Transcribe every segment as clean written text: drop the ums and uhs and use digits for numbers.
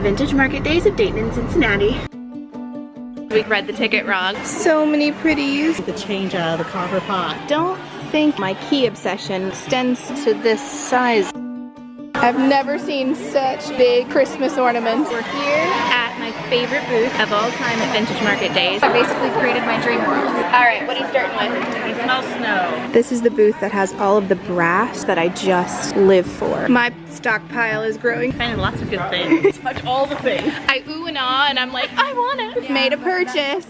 Vintage Market Days of Dayton and Cincinnati. We read the ticket wrong. So many pretties. The change out of the copper pot. Don't think my key obsession extends to this size. I've never seen such big Christmas ornaments. We're here at my favorite booth of all time at Vintage Market Days. I basically created my dream world. All right, what are you starting with? I smell snow. This is the booth that has all of the brass that I just live for. My stockpile is growing. Finding lots of good things. Touch all the things. I ooh and ah and I'm like, I want it. Yeah. Made a purchase.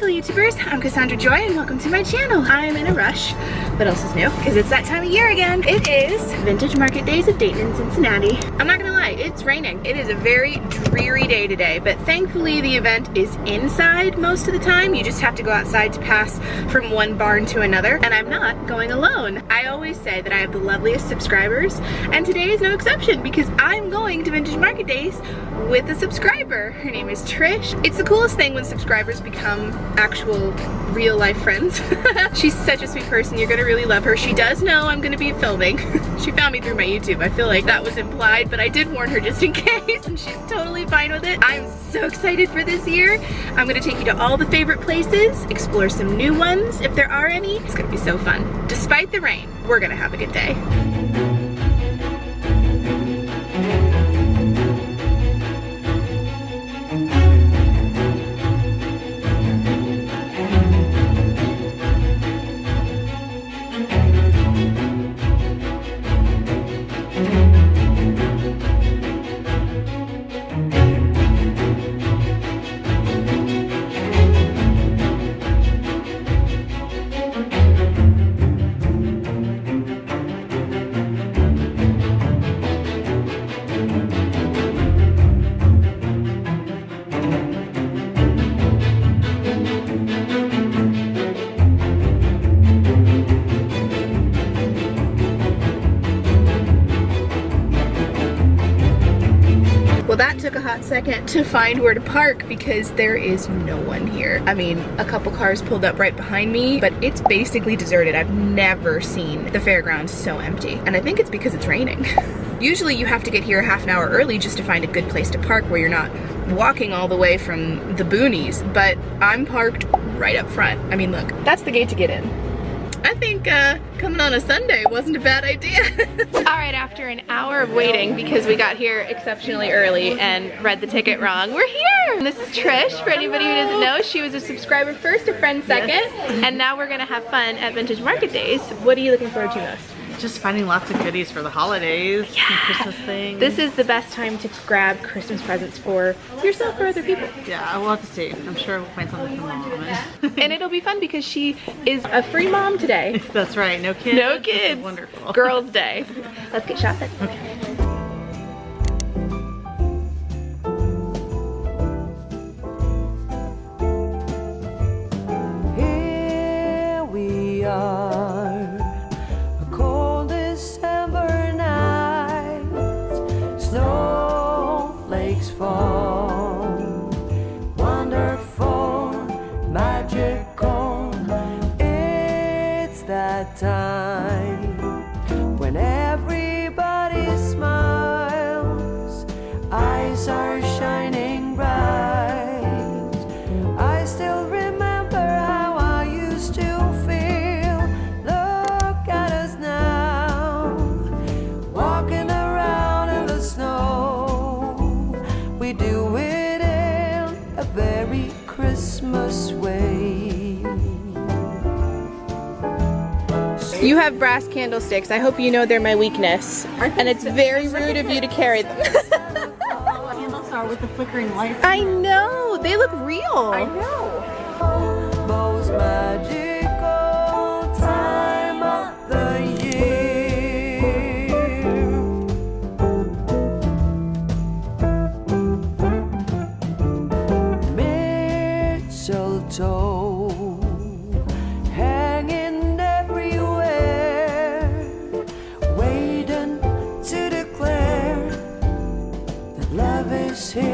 YouTubers, I'm Cassandra Joy and welcome to my channel. I'm in a rush. What else is new? Because it's that time of year again. It is Vintage Market Days of Dayton and Cincinnati. I'm not gonna lie, it's raining. It is a very dreary day today, but thankfully the event is inside most of the time. You just have to go outside to pass from one barn to another, and I'm not going alone. I always say that I have the loveliest subscribers, and today is no exception because I'm going to Vintage Market Days with a subscriber. Her name is Trish. It's the coolest thing when subscribers become actual real life friends. She's such a sweet person. You're gonna really love her. She does know I'm gonna be filming. She found me through my YouTube. I feel like that was implied, but I did warn her just in case, and she's totally fine with it. I'm so excited for this year. I'm gonna take you to all the favorite places, explore some new ones if there are any. It's gonna be so fun. Despite the rain, we're gonna have a good day. Well, that took a hot second to find where to park because there is no one here. I mean, a couple cars pulled up right behind me, but it's basically deserted. I've never seen the fairgrounds so empty, and I think it's because it's raining. Usually you have to get here a half an hour early just to find a good place to park where you're not walking all the way from the boonies, but I'm parked right up front. I mean, look, that's the gate to get in. I think coming on a Sunday wasn't a bad idea. All right, after an hour of waiting because we got here exceptionally early and read the ticket wrong, we're here. And this is Trish. For anybody who doesn't know, she was a subscriber first, a friend second, and now we're gonna have fun at Vintage Market Days. What are you looking forward to most? Just finding lots of goodies for the holidays, some Christmas things. This is the best time to grab Christmas presents for yourself or other people. Yeah, we'll have to see. I'm sure we'll find something for Mom. And it'll be fun because she is a free mom today. That's right, no kids. No kids. Wonderful. Girls' Day. Let's get shopping. Okay. Here we are. Snowflakes fall, wonderful, magical. It's that time when everybody smiles, eyes are shining bright. I still remember how I used to feel. Look at us now, walking around in the snow. We do it in a very Christmas way. You have brass candlesticks. I hope you know they're my weakness. And it's very rude of you to carry them. Candles are with the flickering lights. I know. They look real. I know. mistletoe hanging everywhere, waiting to declare that love is here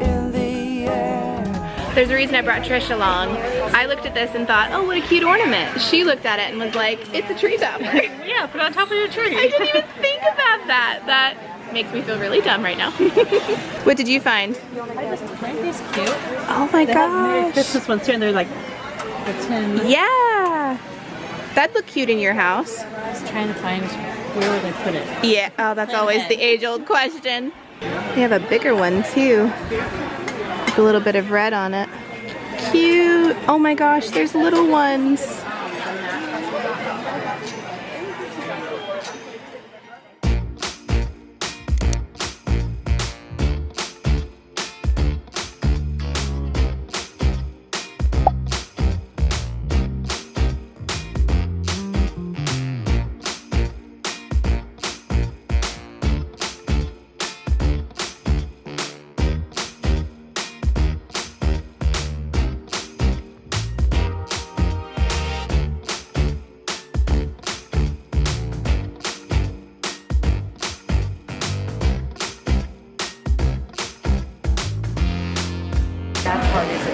in the air. There's a reason I brought Trish along. I looked at this and thought, oh, what a cute ornament. She looked at it and was like, it's a tree topper. Yeah, put it on top of your tree. I didn't even think about that. That makes me feel really dumb right now. What did you find? Aren't these cute? Oh my They have Merry gosh. Christmas ones too, and they're like the tin. Yeah. That'd look cute in your house. I was trying to find where would I put it. Yeah, oh, that's always the age-old question. They have a bigger one too. With a little bit of red on it. Cute. Oh my gosh, there's little ones.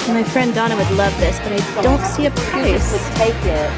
My friend Donna would love this, but I don't see a price. Take it.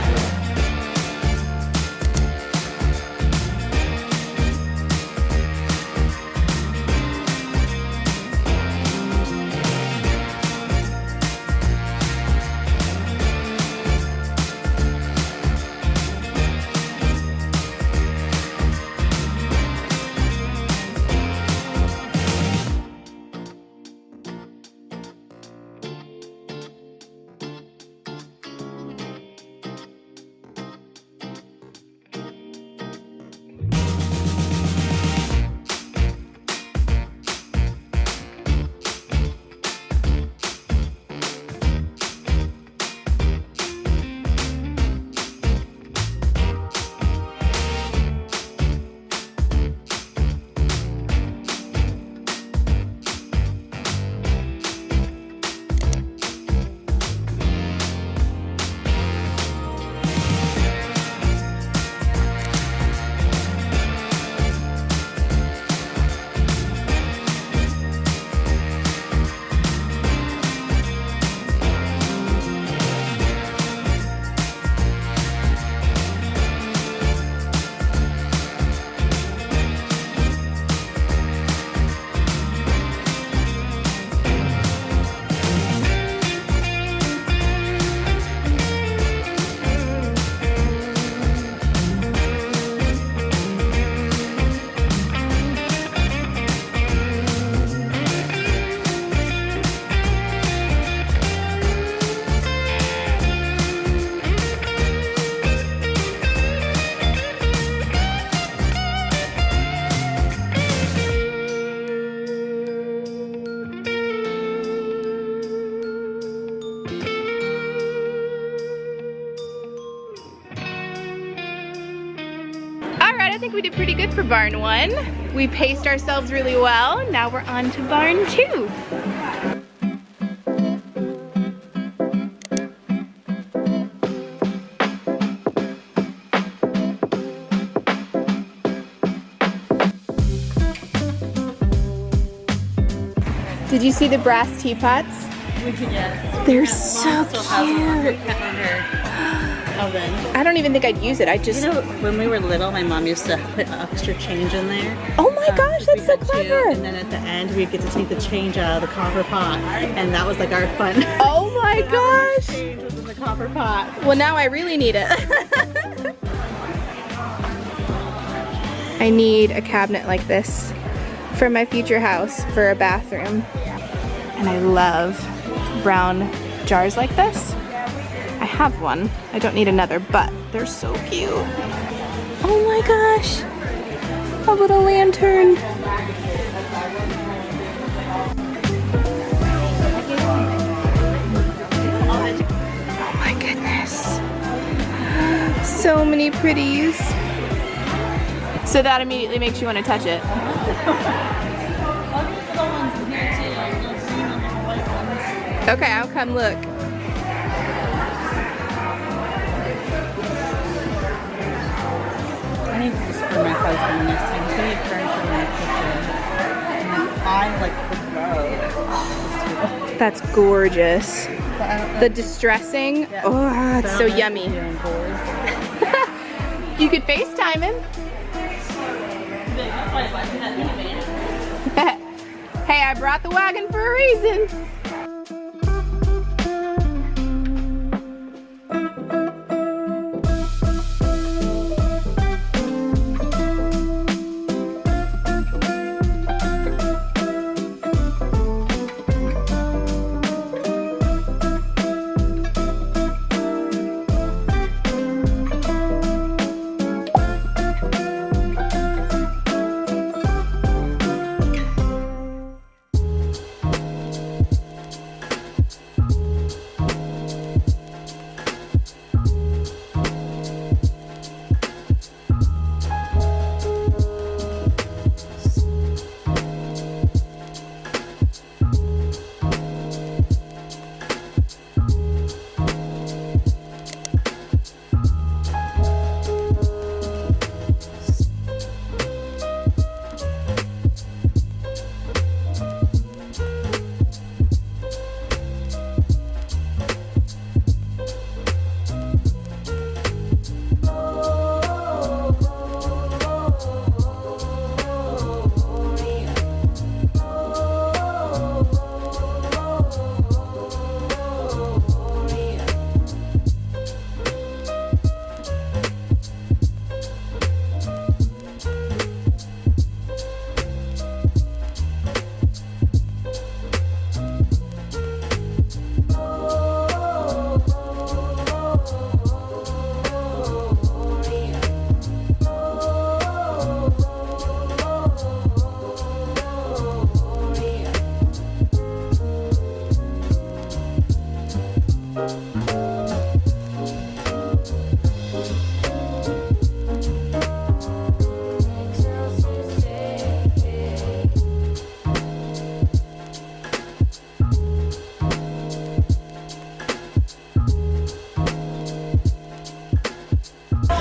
I think we did pretty good for barn 1. We paced ourselves really well. Now we're on to barn 2. Did you see the brass teapots? Yes. They're so cute. Oven. I don't even think I'd use it. I just... You know, when we were little, my mom used to put extra change in there. Oh my gosh, that's so clever. And then at the end, we'd get to take the change out of the copper pot. And that was like our fun. Oh my gosh. Change was in the copper pot. Well, now I really need it. I need a cabinet like this for my future house for a bathroom. And I love brown jars like this. I have one. I don't need another, but they're so cute. Oh my gosh. A little lantern. Oh my goodness. So many pretties. So that immediately makes you want to touch it. Okay, I'll come look. I need this for my husband next time. So he furniture in the kitchen. And then I like the glow. That's gorgeous. The distressing. Yeah. Oh, it's so yummy. You could FaceTime him. Hey, I brought the wagon for a reason.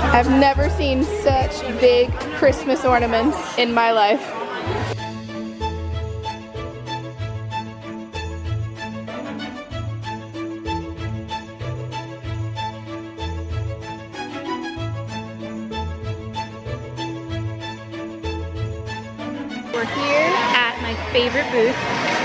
I've never seen such big Christmas ornaments in my life. We're here at my favorite booth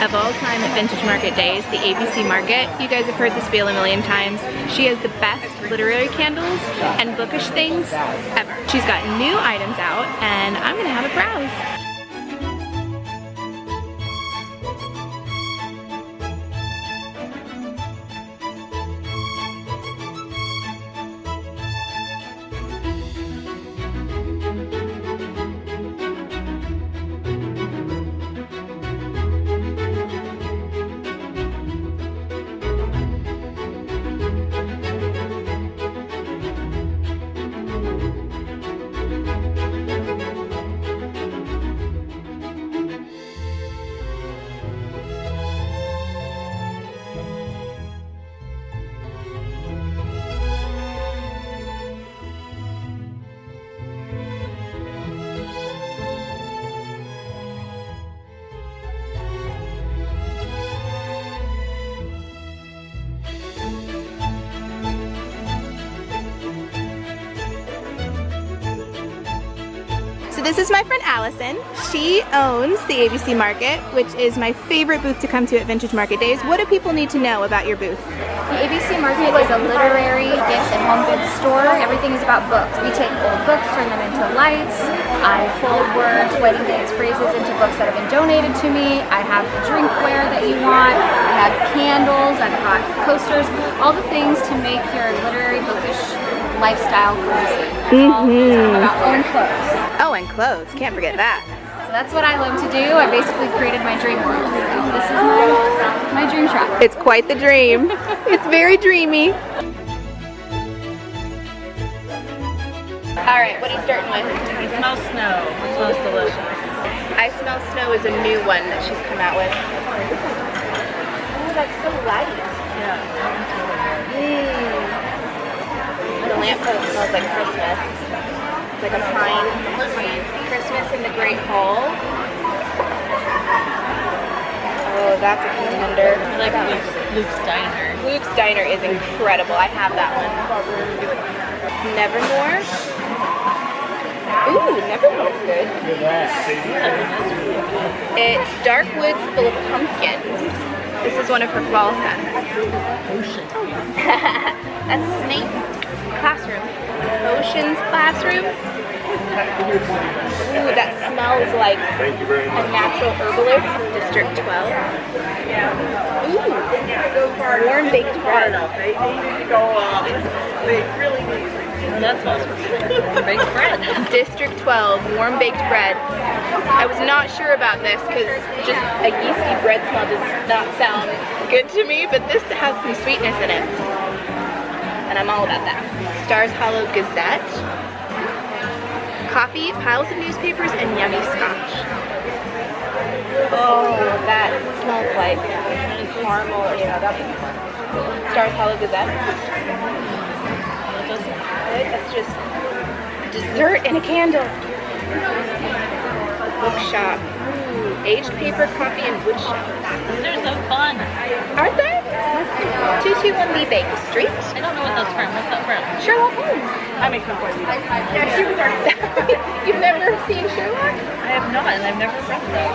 of all time at Vintage Market Days, the ABC Market. You guys have heard this spiel a million times. She has the best literary candles and bookish things ever. She's got new items out and I'm gonna have a browse. This is my friend Allison. She owns the ABC Market, which is my favorite booth to come to at Vintage Market Days. What do people need to know about your booth? The ABC Market is a literary gifts and home goods store. Everything is about books. We take old books, turn them into lights. I fold words, wedding dates, phrases into books that have been donated to me. I have the drinkware that you want. I have candles. I've got coasters. All the things to make your literary bookish lifestyle cozy. About own clothes. Oh, and clothes. Can't forget that. So that's what I love to do. I basically created my dream world. So this is my dream shop. It's quite the dream. It's very dreamy. All right, what are you starting with? I smell snow. It smells delicious. I Smell Snow is a new one that she's come out with. that's so light. Yeah, that one's really good. The lamppost smells like Christmas. It's like a pine. Christmas in the Great Hall. Oh, that's a contender. I like Luke's Diner. Luke's Diner is incredible. I have that one. Nevermore. Ooh, Nevermore's good. It's dark woods full of pumpkins. This is one of her fall scents. Ocean. That's Snape's classroom. Ocean's classroom. Ooh, that smells like a natural herbalist. District 12. Ooh, warm baked bread. That smells warm baked bread. District 12, warm baked bread. I was not sure about this because just a yeasty bread smell does not sound good to me, but this has some sweetness in it. And I'm all about that. Stars Hollow Gazette. Coffee, piles of newspapers, and yummy scotch. Oh, that smells like caramel. Yeah, that would be fun. Stars Hollow Gazette. That's just dessert and a candle. Bookshop. Ooh, aged paper, coffee, and wood shells. They're so fun. Aren't they? 221 Lee Baker Street. I don't know what that's from. What's that from? Sherlock Holmes. I make some for you. You've never seen Sherlock? I have not, and I've never read that.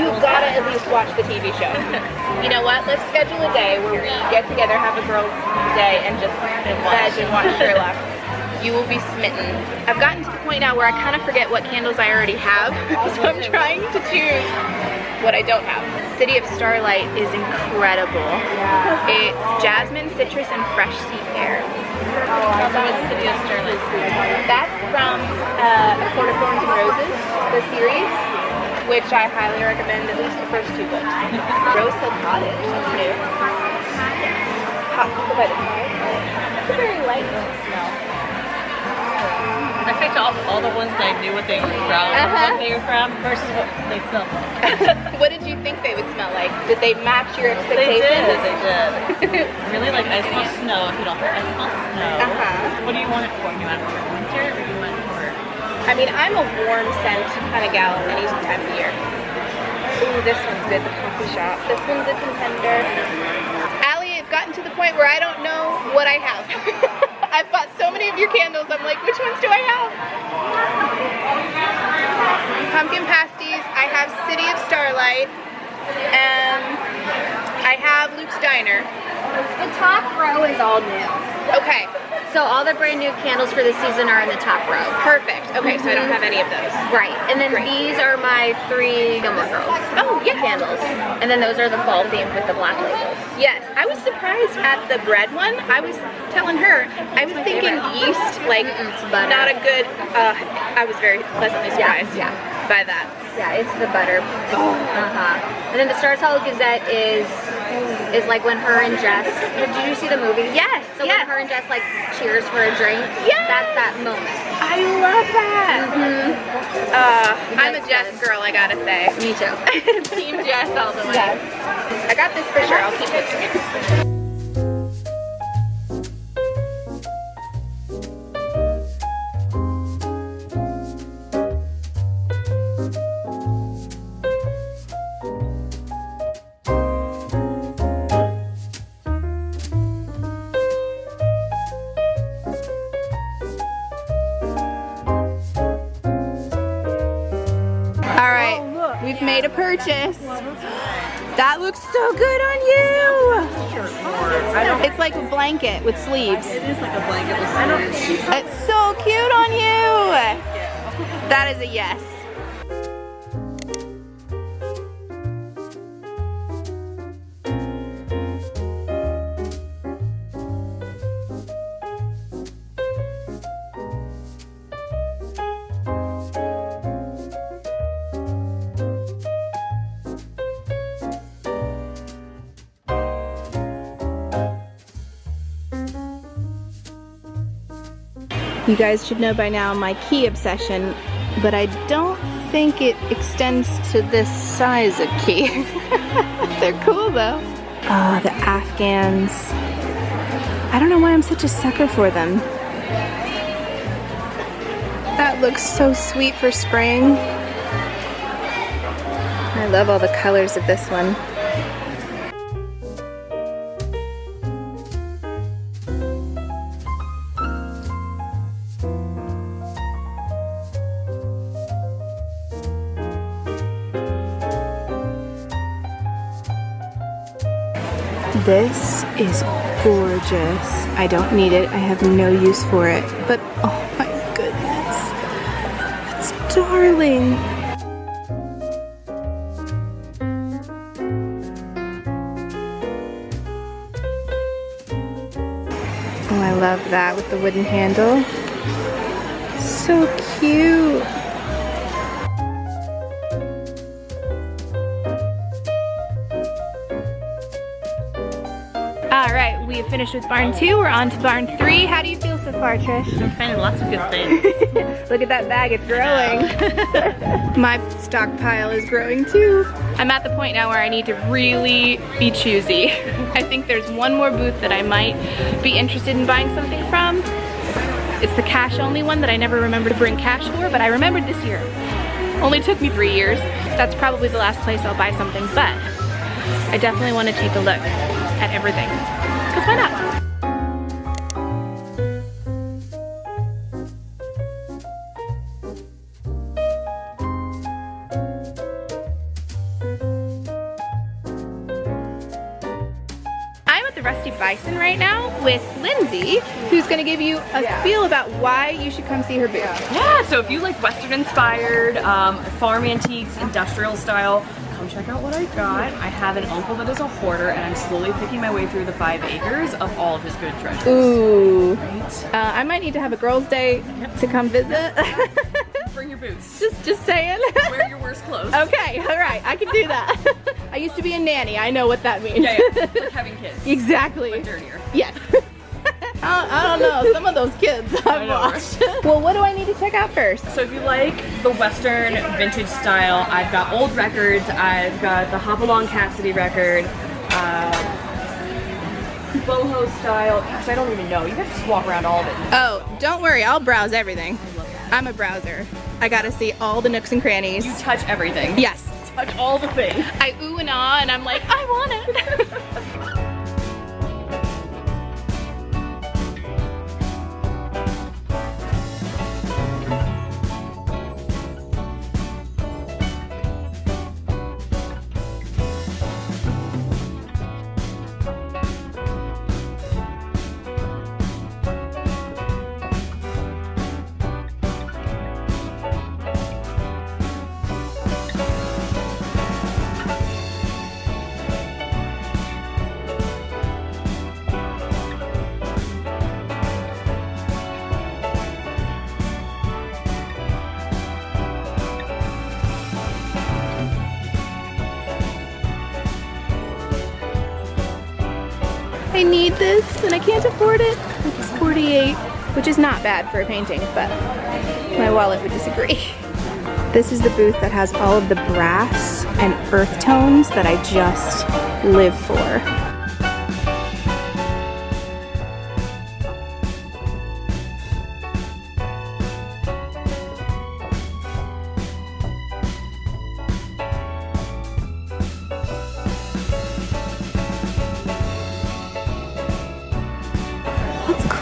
You've got to at least watch the TV show. You know what? Let's schedule a day where we get together, have a girls' day, and just veg and watch Sherlock. You will be smitten. I've gotten to the point now where I kind of forget what candles I already have, so I'm trying to choose what I don't have. City of Starlight is incredible. It's jasmine, citrus, and fresh sea air. Also, it's City of Starlight. That's from A Court of Thorns and Roses, the series, which I highly recommend at least the first 2 books. Rose Hill Cottage, that's new. Hot cocoa by the fire. It's a very light smell. I picked off all the ones that I knew what they were from, what they were from versus what they smelled like. What did you think they would smell like? Did they match your They expectations? did. Really, like, I smell snow. If you don't, I smell snow. What do you want it for? You want it for winter or you want it for? I mean, I'm a warm scent kind of gal any time of year. Ooh, this one's good, the coffee shop. This one's a contender. Allie, I've gotten to the point where I don't know what I have. I've bought so many of your candles, I'm like, which ones do I have? Pumpkin pasties, I have City of Starlight, and I have Luke's Diner. The top row is all new. Okay, So all the brand new candles for this season are in the top row. perfect. Okay, so I don't have any of those. Right. And then Great. these are my 3 Gilmore Girls Oh, yes. candles. And then those are the fall themed with the black labels. Yes, I was surprised at the bread one. I was telling her, I was thinking yeast, like butter. not a good, I was very pleasantly surprised by that. Yeah, it's the butter. And then the Stars Hollow Gazette is like when her and Jess, did you see the movie? Yes, So yes. when her and Jess like cheers for a drink, Yes. that's that moment. I love that. I'm a Jess girl, I gotta say. Me too. Team Jess all the way. Yes. I got this for sure, I'll keep it. We've made a purchase. That looks so good on you. It's like a blanket with sleeves. It is like a blanket with sleeves. It's so cute on you. That is a yes. You guys should know by now my key obsession, but I don't think it extends to this size of key. They're cool though. Oh, the Afghans. I don't know why I'm such a sucker for them. That looks so sweet for spring. I love all the colors of this one. This is gorgeous. I don't need it. I have no use for it. But oh my goodness. It's darling. Oh, I love that with the wooden handle. So cute. Alright, we have finished with barn 2. We're on to barn 3. How do you feel so far, Trish? I'm finding lots of good things. Look at that bag, it's growing. My stockpile is growing too. I'm at the point now where I need to really be choosy. I think there's one more booth that I might be interested in buying something from. It's the cash only one that I never remember to bring cash for, but I remembered this year. Only took me 3 years. That's probably the last place I'll buy something, but I definitely want to take a look at everything. Because why not? I'm at the Rusty Bison right now with Lindsay, who's going to give you a feel about why you should come see her booth. Yeah, so if you like Western inspired, farm antiques, industrial style, come check out what I got. I have an uncle that is a hoarder and I'm slowly picking my way through the 5 acres of all of his good treasures. Ooh. Right? I might need to have a girls' day to come visit. Bring your boots. Just saying. Wear your worst clothes. Okay, all right, I can do that. I used to be a nanny. I know what that means. Yeah, like having kids. Exactly. But dirtier. Yes. I don't know, some of those kids I've watched. Well, what do I need to check out first? So if you like the Western vintage style, I've got old records. I've got the Hop Along Cassidy record, boho style. Gosh, I don't even know. You have to just walk around all of it. Oh, don't worry, I'll browse everything. I'm a browser. I gotta see all the nooks and crannies. You touch everything. Yes. Touch all the things. I ooh and ah and I'm like, I want it. I need this and I can't afford it. It's $48, which is not bad for a painting, but my wallet would disagree. This is the booth that has all of the brass and earth tones that I just live for.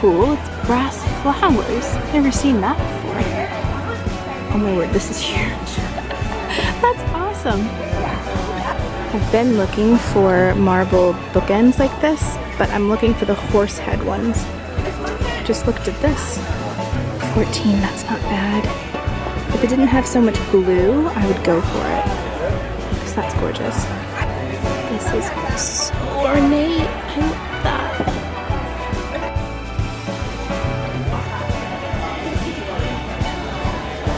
Cool, it's brass flowers. Never seen that before. Oh my word, this is huge. That's awesome. I've been looking for marble bookends like this, but I'm looking for the horse head ones. Just looked at this. 14, that's not bad. If it didn't have so much glue, I would go for it. Because that's gorgeous. This is so ornate. I love that.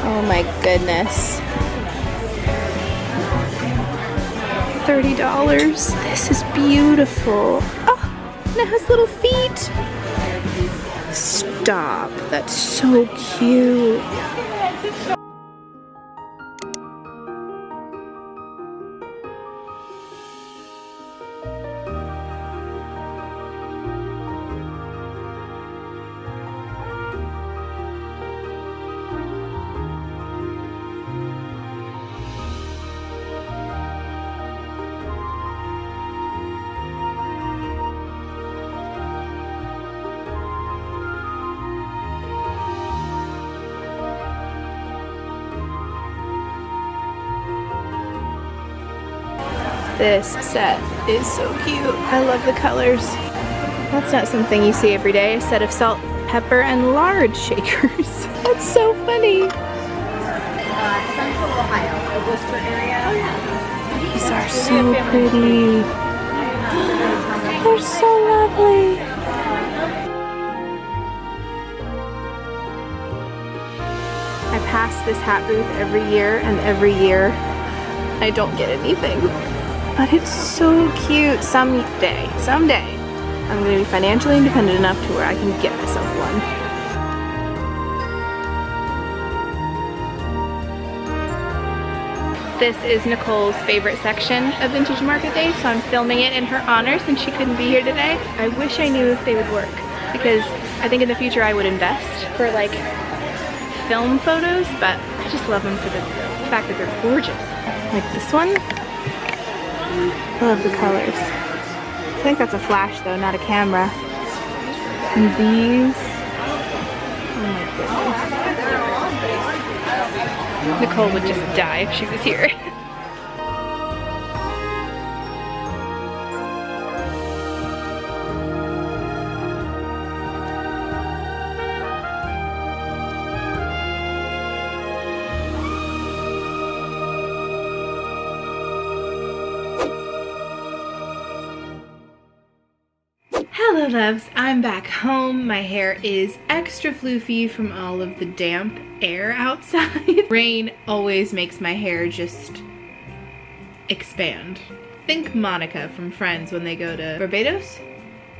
Oh my goodness. $30. This is beautiful. Oh, and it has little feet. Stop. That's so cute. This set is so cute. I love the colors. That's not something you see every day. A set of salt, pepper, and lard shakers. That's so funny. Central Ohio, the Worcester area. Oh yeah. These are so pretty. They're so lovely. I pass this hat booth every year, and every year I don't get anything. But it's so cute. Someday, I'm gonna be financially independent enough to where I can get myself one. This is Nicole's favorite section of Vintage Market Day, so I'm filming it in her honor since she couldn't be here today. I wish I knew if they would work, because I think in the future I would invest for like film photos, but I just love them for the fact that they're gorgeous. Like this one. I love the colors. I think that's a flash though, not a camera. And these. Oh my goodness. Nicole would just die if she was here. Hello loves, I'm back home. My hair is extra floofy from all of the damp air outside. Rain always makes my hair just expand. Think Monica from Friends when they go to Barbados?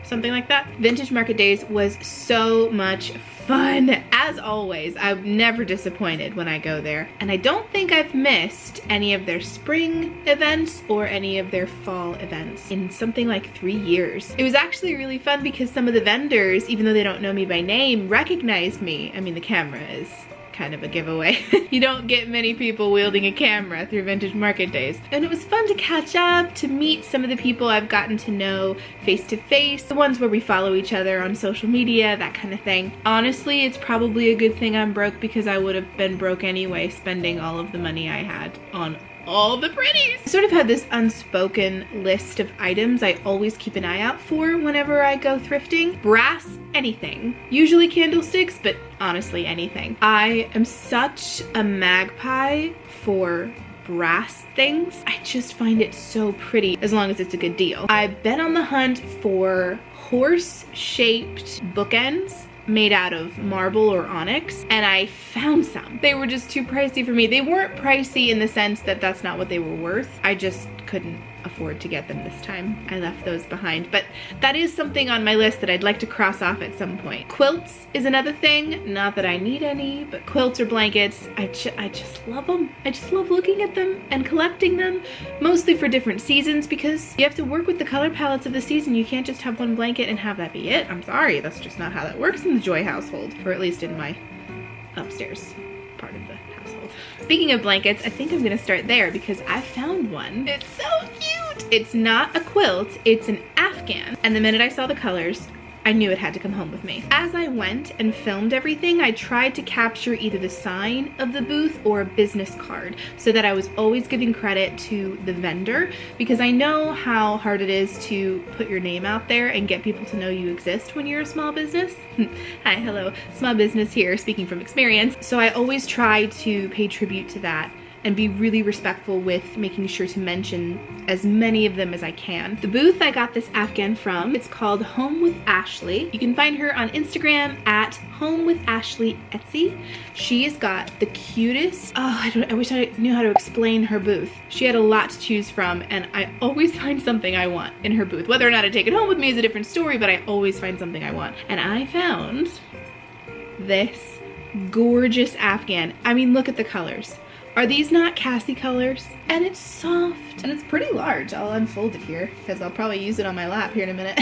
Something like that. Vintage Market Days was so much fun. As always, I'm never disappointed when I go there. And I don't think I've missed any of their spring events or any of their fall events in something like 3 years. It was actually really fun because some of the vendors, even though they don't know me by name, recognized me. I mean, the camera is kind of a giveaway. You don't get many people wielding a camera through Vintage Market Days. And it was fun to catch up, to meet some of the people I've gotten to know face to face, the ones where we follow each other on social media, that kind of thing. Honestly, it's probably a good thing I'm broke because I would have been broke anyway, spending all of the money I had on all the pretties. I sort of had this unspoken list of items I always keep an eye out for whenever I go thrifting. Brass, anything. Usually candlesticks, but honestly anything. I am such a magpie for brass things. I just find it so pretty as long as it's a good deal. I've been on the hunt for horse-shaped bookends made out of marble or onyx, and I found some. They were just too pricey for me. They weren't pricey in the sense that that's not what they were worth. I just couldn't afford to get them this time. I left those behind, but that is something on my list that I'd like to cross off at some point. Quilts is another thing. Not that I need any, but quilts or blankets, I just love them. I just love looking at them and collecting them, mostly for different seasons because you have to work with the color palettes of the season. You can't just have one blanket and have that be it. I'm sorry, that's just not how that works in the Joy household, or at least in my upstairs part of the household. Speaking of blankets, I think I'm gonna start there because I found one. It's so cute. It's not a quilt, it's an Afghan. And the minute I saw the colors, I knew it had to come home with me. As I went and filmed everything, I tried to capture either the sign of the booth or a business card so that I was always giving credit to the vendor, because I know how hard it is to put your name out there and get people to know you exist when you're a small business. Hi, hello, small business here, speaking from experience. So I always try to pay tribute to that and be really respectful with making sure to mention as many of them as I can. The booth I got this Afghan from, it's called Home with Ashley. You can find her on Instagram at Home with Ashley Etsy. She's got the cutest, I wish I knew how to explain her booth. She had a lot to choose from, and I always find something I want in her booth. Whether or not I take it home with me is a different story, but I always find something I want. And I found this gorgeous Afghan. I mean, look at the colors. Are these not Cassie colors? And it's soft. And it's pretty large. I'll unfold it here because I'll probably use it on my lap here in a minute.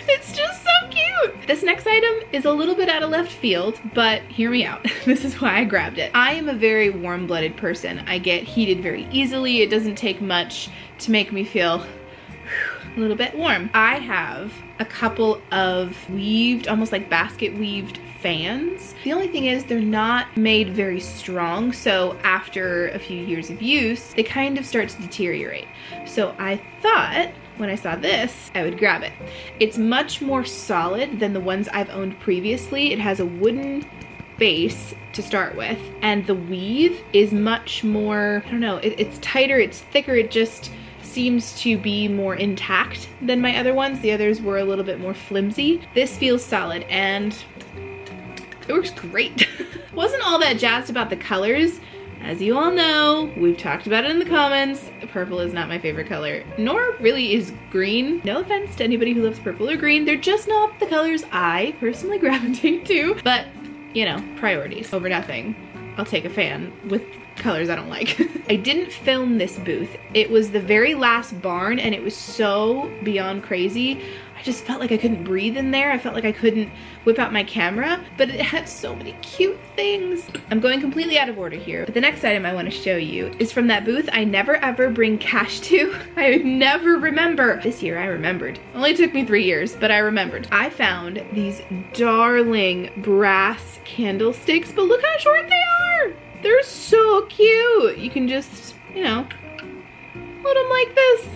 It's just so cute. This next item is a little bit out of left field, but hear me out. This is why I grabbed it. I am a very warm-blooded person. I get heated very easily. It doesn't take much to make me feel a little bit warm. I have a couple of weaved, almost like basket weaved fans. The only thing is they're not made very strong, so after a few years of use, they kind of start to deteriorate. So I thought when I saw this, I would grab it. It's much more solid than the ones I've owned previously. It has a wooden base to start with, and the weave is much more, I don't know, it's tighter, it's thicker, it just seems to be more intact than my other ones. The others were a little bit more flimsy. This feels solid and it works great. Wasn't all that jazzed about the colors. As you all know, we've talked about it in the comments, purple is not my favorite color, nor really is green. No offense to anybody who loves purple or green, they're just not the colors I personally gravitate to. But, you know, priorities over nothing. I'll take a fan with colors I don't like. I didn't film this booth. It was the very last barn and it was so beyond crazy. I just felt like I couldn't breathe in there. I felt like I couldn't whip out my camera, but it had so many cute things. I'm going completely out of order here, but the next item I want to show you is from that booth I never ever bring cash to. I never remember. This year I remembered. Only took me 3 years, but I remembered. I found these darling brass candlesticks, but look how short they are. They're so cute. You can just, you know, hold them like this.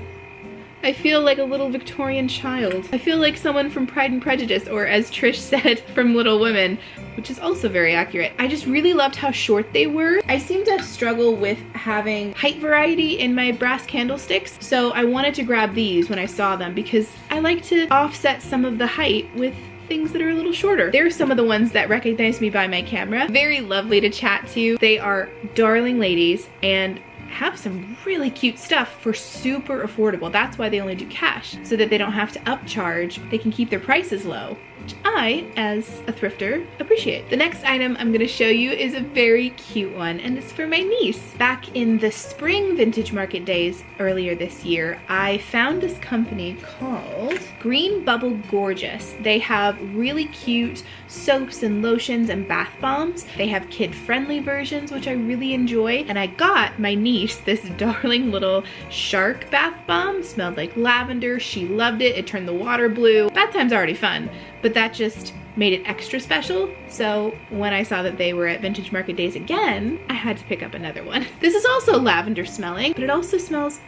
I feel like a little Victorian child. I feel like someone from Pride and Prejudice, or as Trish said, from Little Women, which is also very accurate. I just really loved how short they were. I seem to struggle with having height variety in my brass candlesticks, so I wanted to grab these when I saw them because I like to offset some of the height with things that are a little shorter. They're some of the ones that recognize me by my camera. Very lovely to chat to. They are darling ladies and have some really cute stuff for super affordable. That's why they only do cash, so that they don't have to upcharge. They can keep their prices low, which I, as a thrifter, appreciate. The next item I'm gonna show you is a very cute one, and it's for my niece. Back in the spring vintage market days earlier this year, I found this company called Green Bubble Gorgeous. They have really cute soaps and lotions and bath bombs. They have kid-friendly versions, which I really enjoy, and I got my niece this darling little shark bath bomb. Smelled like lavender. She loved it. It turned the water blue. Bath time's already fun, but that just made it extra special. So when I saw that they were at Vintage Market Days again, I had to pick up another one. This is also lavender smelling, but it also smells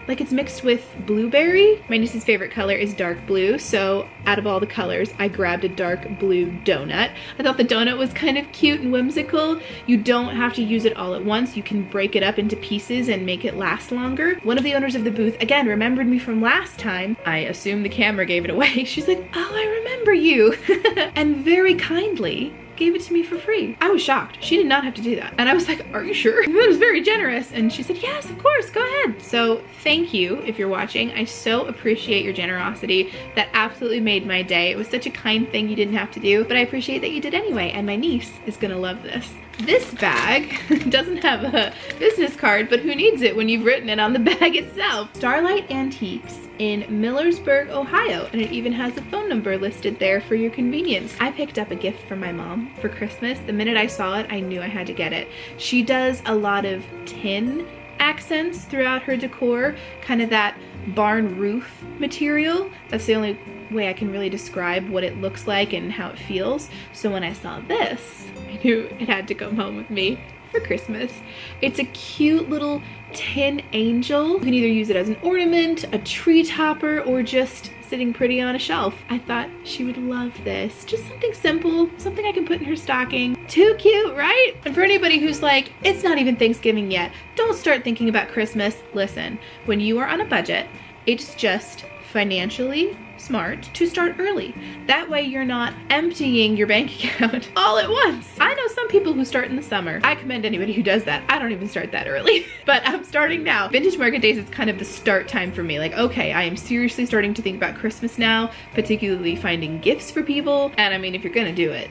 like it's mixed with blueberry. My niece's favorite color is dark blue, so out of all the colors, I grabbed a dark blue donut. I thought the donut was kind of cute and whimsical. You don't have to use it all at once. You can break it up into pieces and make it last longer. One of the owners of the booth, again, remembered me from last time. I assume the camera gave it away. She's like, oh, I remember you. And very kindly gave it to me for free. I was shocked. She did not have to do that. And I was like, are you sure? That was very generous. And she said, yes, of course, go ahead. So thank you if you're watching. I so appreciate your generosity. That absolutely made my day. It was such a kind thing you didn't have to do, but I appreciate that you did anyway. And my niece is gonna love this. This bag doesn't have a business card, but who needs it when you've written it on the bag itself? Starlight Antiques in Millersburg, Ohio, and it even has a phone number listed there for your convenience. I picked up a gift from my mom for Christmas. The minute I saw it, I knew I had to get it. She does a lot of tin accents throughout her decor, kind of that barn roof material. That's the only way I can really describe what it looks like and how it feels. So when I saw this, I knew it had to come home with me for Christmas. It's a cute little tin angel. You can either use it as an ornament, a tree topper, or just sitting pretty on a shelf. I thought she would love this. Just something simple, something I can put in her stocking. Too cute, right? And for anybody who's like, it's not even Thanksgiving yet, don't start thinking about Christmas. Listen, when you are on a budget, it's just financially smart to start early. That way you're not emptying your bank account all at once. I know some people who start in the summer. I commend anybody who does that. I don't even start that early, but I'm starting now. Vintage Market Days is kind of the start time for me. Like, okay, I am seriously starting to think about Christmas now, particularly finding gifts for people. And I mean, if you're gonna do it,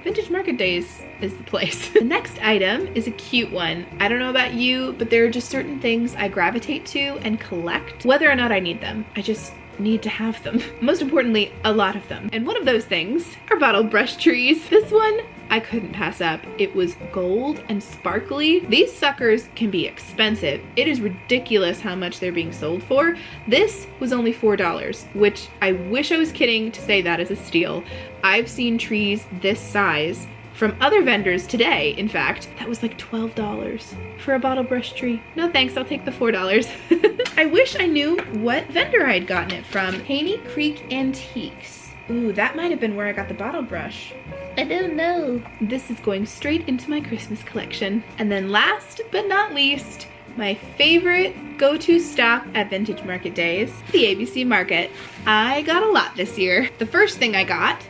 Vintage Market Days is the place. The next item is a cute one. I don't know about you, but there are just certain things I gravitate to and collect, whether or not I need them. I just need to have them. Most importantly, a lot of them. And one of those things are bottle brush trees. This one I couldn't pass up. It was gold and sparkly. These suckers can be expensive. It is ridiculous how much they're being sold for. This was only $4, which I wish I was kidding to say that is a steal. I've seen trees this size from other vendors today, in fact, that was like $12 for a bottle brush tree. No thanks, I'll take the $4. I wish I knew what vendor I had gotten it from. Haney Creek Antiques. Ooh, that might have been where I got the bottle brush. I don't know. This is going straight into my Christmas collection. And then last but not least, my favorite go-to stop at Vintage Market Days, the ABC Market. I got a lot this year. The first thing I got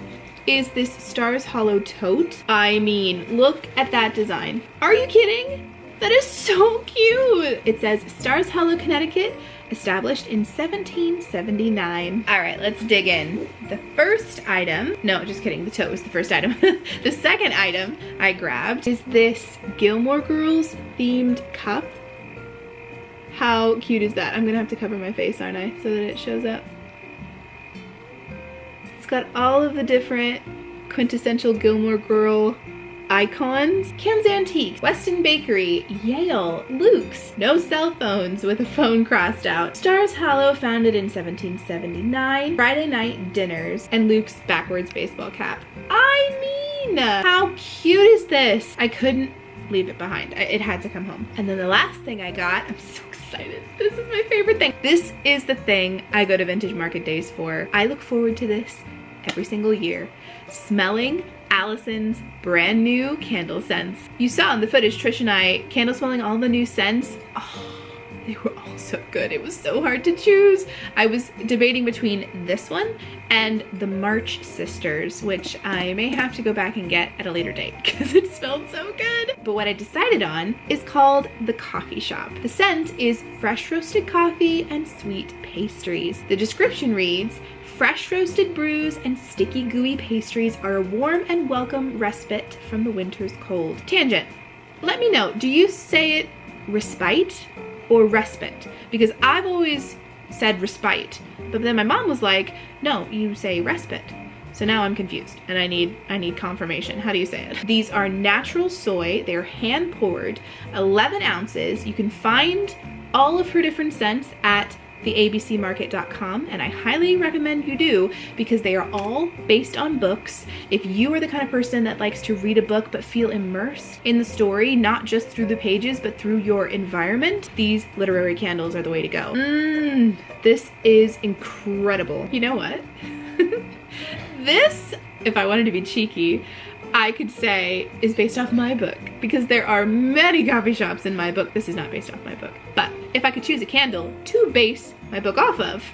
is this Stars Hollow tote. I mean, look at that design. Are you kidding? That is so cute. It says Stars Hollow, Connecticut, established in 1779. All right, let's dig in. The first item, no, just kidding, the tote was the first item. The second item I grabbed is this Gilmore Girls themed cup. How cute is that? I'm gonna have to cover my face, aren't I, so that it shows up. Got all of the different quintessential Gilmore Girl icons. Kim's Antiques, Weston Bakery, Yale, Luke's, no cell phones with a phone crossed out, Stars Hollow, founded in 1779, Friday night dinners, and Luke's backwards baseball cap. I mean, how cute is this? I couldn't leave it behind. It had to come home. And then the last thing I got, I'm so excited. This is my favorite thing. This is the thing I go to Vintage Market Days for. I look forward to this every single year. Smelling Allison's brand new candle scents. You saw in the footage Trish and I candle smelling all the new scents. Oh, they were all so good. It was so hard to choose. I was debating between this one and the March Sisters, which I may have to go back and get at a later date because it smelled so good. But what I decided on is called the Coffee Shop. The scent is fresh roasted coffee and sweet pastries. The description reads, fresh roasted brews and sticky gooey pastries are a warm and welcome respite from the winter's cold. Tangent. Let me know, do you say it respite or respite? Because I've always said respite, but then my mom was like, no, you say respite. So now I'm confused and I need confirmation. How do you say it? These are natural soy. They're hand poured, 11 ounces. You can find all of her different scents at theabcmarket.com, and I highly recommend you do because they are all based on books. If you are the kind of person that likes to read a book but feel immersed in the story, not just through the pages but through your environment, these literary candles are the way to go. This is incredible. You know what? This, if I wanted to be cheeky, I could say is based off my book because there are many coffee shops in my book. This is not based off my book, but if I could choose a candle to base my book off of,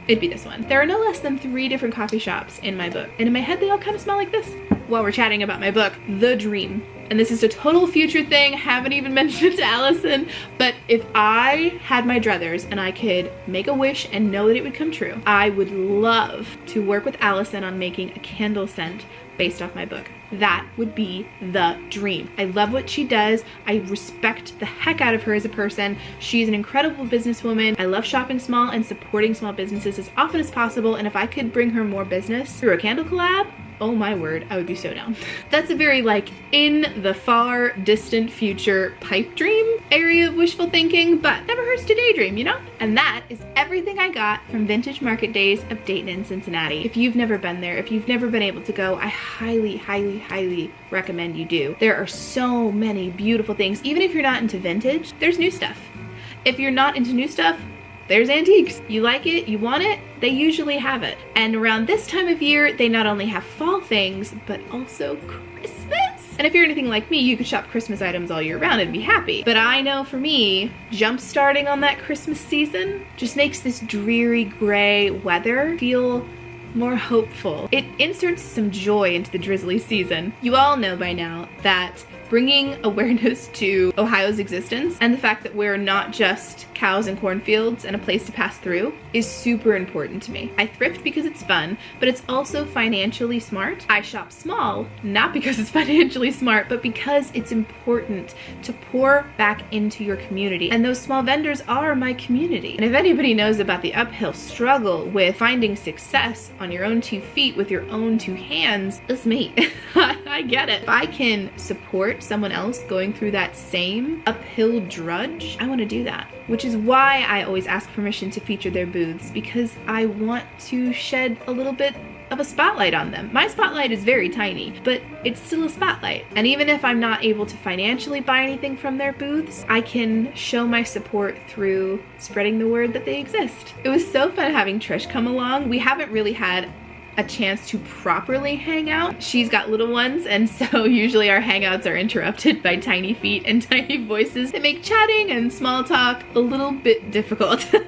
it'd be this one. There are no less than 3 different coffee shops in my book, and in my head they all kind of smell like this. While we're chatting about my book, The Dream, and this is a total future thing, haven't even mentioned it to Allison, but if I had my druthers and I could make a wish and know that it would come true, I would love to work with Allison on making a candle scent based off my book. That would be the dream. I love what she does. I respect the heck out of her as a person. She's an incredible businesswoman. I love shopping small and supporting small businesses as often as possible, and if I could bring her more business through a candle collab, oh my word, I would be so down. That's a very like in the far distant future pipe dream area of wishful thinking, but never hurts to daydream, you know? And that is everything I got from Vintage Market Days of Dayton and Cincinnati. If you've never been there, if you've never been able to go, I highly, highly, highly recommend you do. There are so many beautiful things. Even if you're not into vintage, there's new stuff. If you're not into new stuff, there's antiques. You like it, you want it, they usually have it. And around this time of year, they not only have fall things, but also Christmas. And if you're anything like me, you could shop Christmas items all year round and be happy. But I know for me, jump starting on that Christmas season just makes this dreary gray weather feel more hopeful. It inserts some joy into the drizzly season. You all know by now that bringing awareness to Ohio's existence and the fact that we're not just cows and cornfields and a place to pass through is super important to me. I thrift because it's fun, but it's also financially smart. I shop small, not because it's financially smart, but because it's important to pour back into your community. And those small vendors are my community. And if anybody knows about the uphill struggle with finding success on your own 2 feet with your own 2 hands, it's me. I get it. If I can support someone else going through that same uphill drudge, I want to do that. Which is why I always ask permission to feature their booths, because I want to shed a little bit of a spotlight on them. My spotlight is very tiny, but it's still a spotlight. And even if I'm not able to financially buy anything from their booths, I can show my support through spreading the word that they exist. It was so fun having Trish come along. We haven't really had a chance to properly hang out. She's got little ones, and so usually our hangouts are interrupted by tiny feet and tiny voices that make chatting and small talk a little bit difficult. A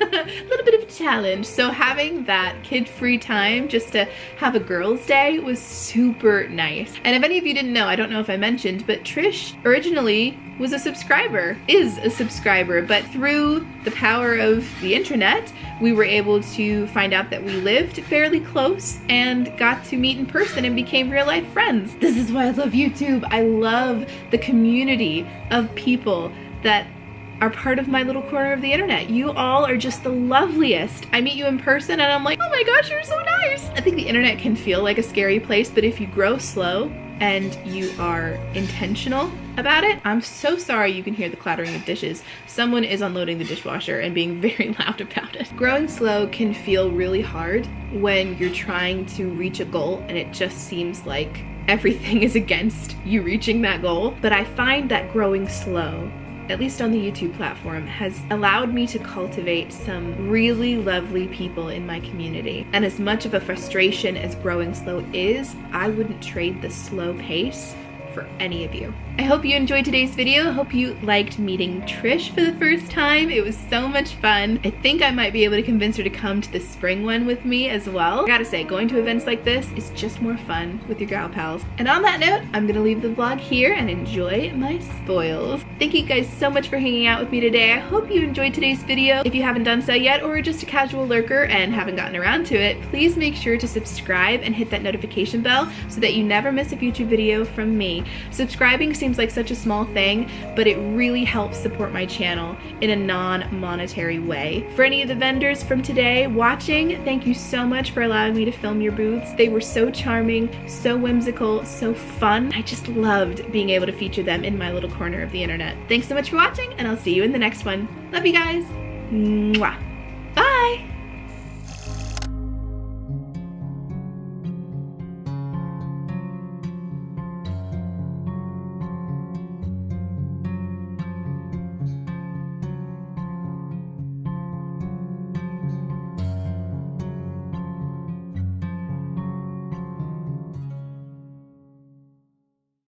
little bit of a challenge. So having that kid-free time just to have a girls' day was super nice. And if any of you didn't know, I don't know if I mentioned, but Trish originally was a subscriber, is a subscriber, but through the power of the internet, we were able to find out that we lived fairly close and got to meet in person and became real life friends. This is why I love YouTube. I love the community of people that are part of my little corner of the internet. You all are just the loveliest. I meet you in person and I'm like, oh my gosh, you're so nice. I think the internet can feel like a scary place, but if you grow slow and you are intentional about it, I'm so sorry you can hear the clattering of dishes. Someone is unloading the dishwasher and being very loud about it. Growing slow can feel really hard when you're trying to reach a goal and it just seems like everything is against you reaching that goal. But I find that growing slow, at least on the YouTube platform, has allowed me to cultivate some really lovely people in my community. And as much of a frustration as growing slow is, I wouldn't trade the slow pace for any of you. I hope you enjoyed today's video. I hope you liked meeting Trish for the first time. It was so much fun. I think I might be able to convince her to come to the spring one with me as well. I gotta say, going to events like this is just more fun with your gal pals. And on that note, I'm gonna leave the vlog here and enjoy my spoils. Thank you guys so much for hanging out with me today. I hope you enjoyed today's video. If you haven't done so yet, or are just a casual lurker and haven't gotten around to it, please make sure to subscribe and hit that notification bell so that you never miss a future video from me. Subscribing seems like such a small thing, but it really helps support my channel in a non-monetary way. For any of the vendors from today watching, thank you so much for allowing me to film your booths. They were so charming, so whimsical, so fun. I just loved being able to feature them in my little corner of the internet. Thanks so much for watching, and I'll see you in the next one. Love you guys. Mwah.